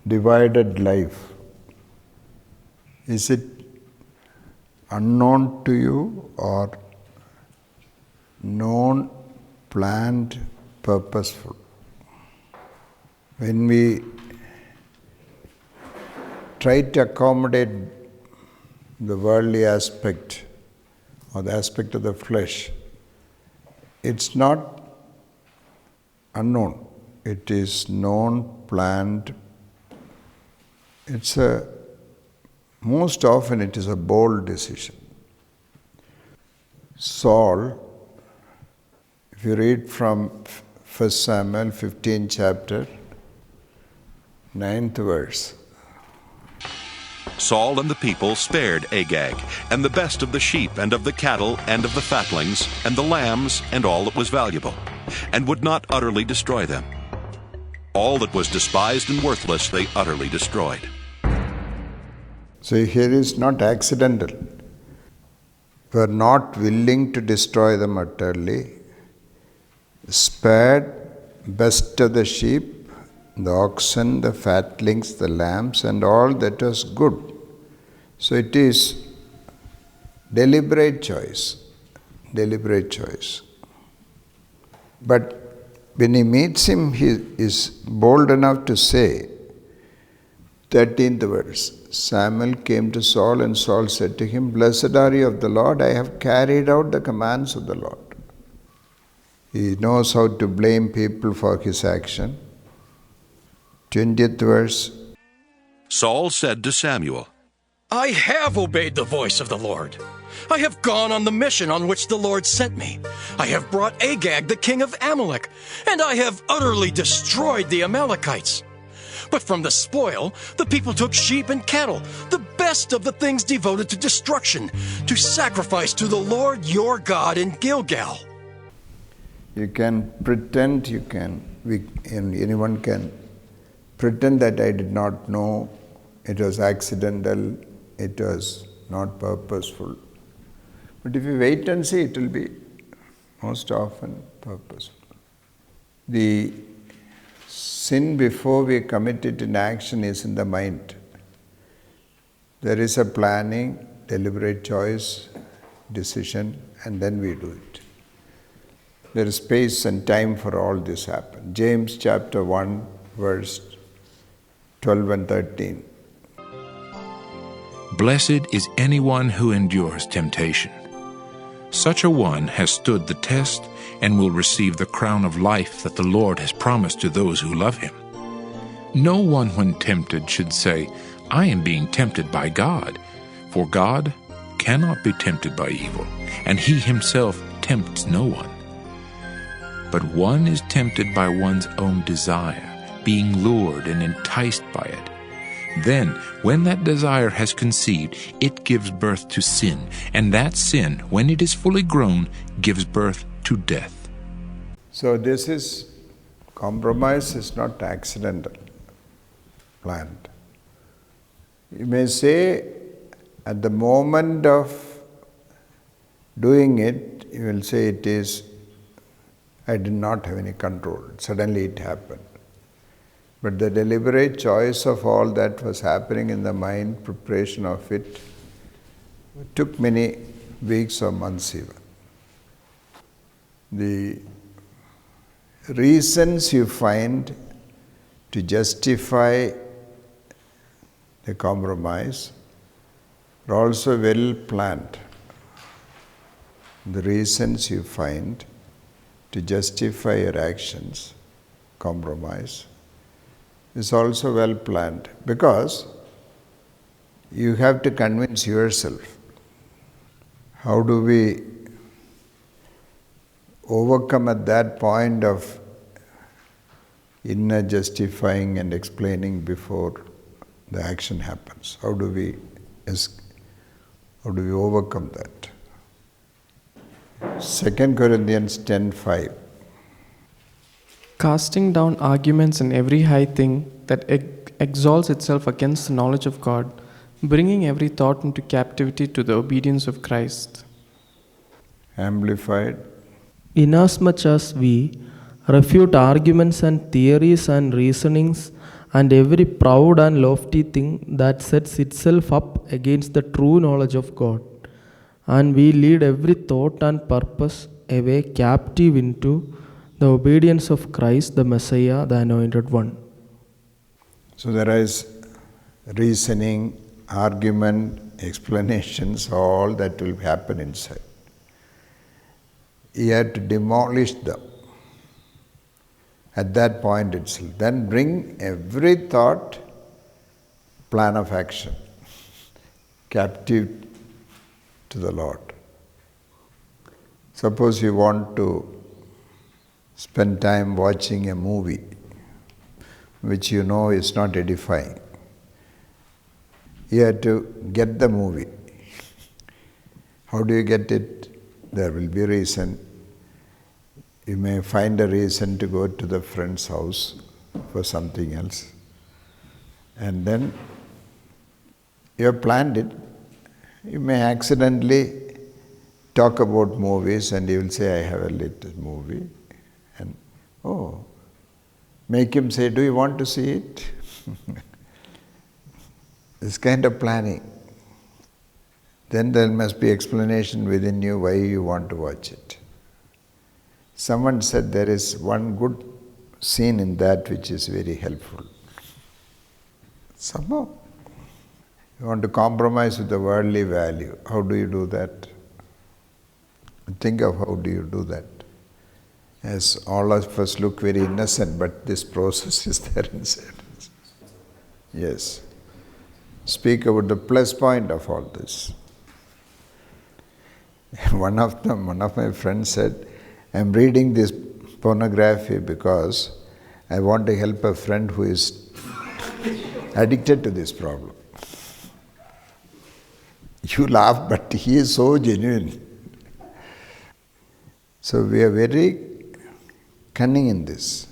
divided life. Is it unknown to you or known, planned, purposeful? When we try to accommodate the worldly aspect or the aspect of the flesh, it's not unknown. It is known, planned. Most often it is a bold decision. Saul, if you read from 1 Samuel 15 chapter, 9th verse. Saul and the people spared Agag, and the best of the sheep, and of the cattle, and of the fatlings, and the lambs, and all that was valuable, and would not utterly destroy them. All that was despised and worthless they utterly destroyed. So here is not accidental. We are not willing to destroy them utterly. Spared best of the sheep, the oxen, the fatlings, the lambs, and all that was good. So it is deliberate choice. Deliberate choice. But when he meets him, he is bold enough to say, 13th verse, Samuel came to Saul, and Saul said to him, Blessed are you of the Lord, I have carried out the commands of the Lord. He knows how to blame people for his action. 20th verse. Saul said to Samuel, I have obeyed the voice of the Lord. I have gone on the mission on which the Lord sent me. I have brought Agag, the king of Amalek, and I have utterly destroyed the Amalekites. But from the spoil, the people took sheep and cattle, the best of the things devoted to destruction, to sacrifice to the Lord your God in Gilgal. You can pretend, anyone can pretend that I did not know, it was accidental, it was not purposeful. But if you wait and see, it will be most often purposeful. The sin before we commit it in action is in the mind. There is a planning, deliberate choice, decision, and then we do it. There is space and time for all this happen. James chapter 1, verse 12 and 13. Blessed is anyone who endures temptation. Such a one has stood the test and will receive the crown of life that the Lord has promised to those who love him. No one when tempted should say, I am being tempted by God, for God cannot be tempted by evil, and he himself tempts no one. But one is tempted by one's own desire, being lured and enticed by it. Then, when that desire has conceived, it gives birth to sin, and that sin, when it is fully grown, gives birth to death. So compromise is not accidental, planned. You may say, at the moment of doing it, you will say I did not have any control. Suddenly it happened. But the deliberate choice of all that was happening in the mind, preparation of it, took many weeks or months even. The reasons you find to justify the compromise are also well planned. The reasons you find to justify your actions, compromise, is also well planned, because you have to convince yourself. How do we overcome at that point of inner justifying and explaining before the action happens? How do we overcome that? 2 Corinthians 10:5. Casting down arguments and every high thing that exalts itself against the knowledge of God, bringing every thought into captivity to the obedience of Christ. Amplified. Inasmuch as we refute arguments and theories and reasonings and every proud and lofty thing that sets itself up against the true knowledge of God. And we lead every thought and purpose away captive into the obedience of Christ, the Messiah, the Anointed One. So there is reasoning, argument, explanations, all that will happen inside. You have to demolish them at that point itself. Then bring every thought, plan of action, captive to the Lord. Suppose you want to spend time watching a movie which you know is not edifying. You have to get the movie. How do you get it? There will be a reason. You may find a reason to go to the friend's house for something else. And then you have planned it. You may accidentally talk about movies and you will say, I have a little movie. And, make him say, do you want to see it? This kind of planning. Then there must be explanation within you why you want to watch it. Someone said there is one good scene in that which is very helpful. Somehow, you want to compromise with the worldly value. How do you do that? Think of how do you do that. Yes, all of us look very innocent, but this process is there inside us. Yes. Speak about the plus point of all this. One of my friends said, I'm reading this pornography because I want to help a friend who is addicted to this problem. You laugh, but he is so genuine. So we are very cunning in this.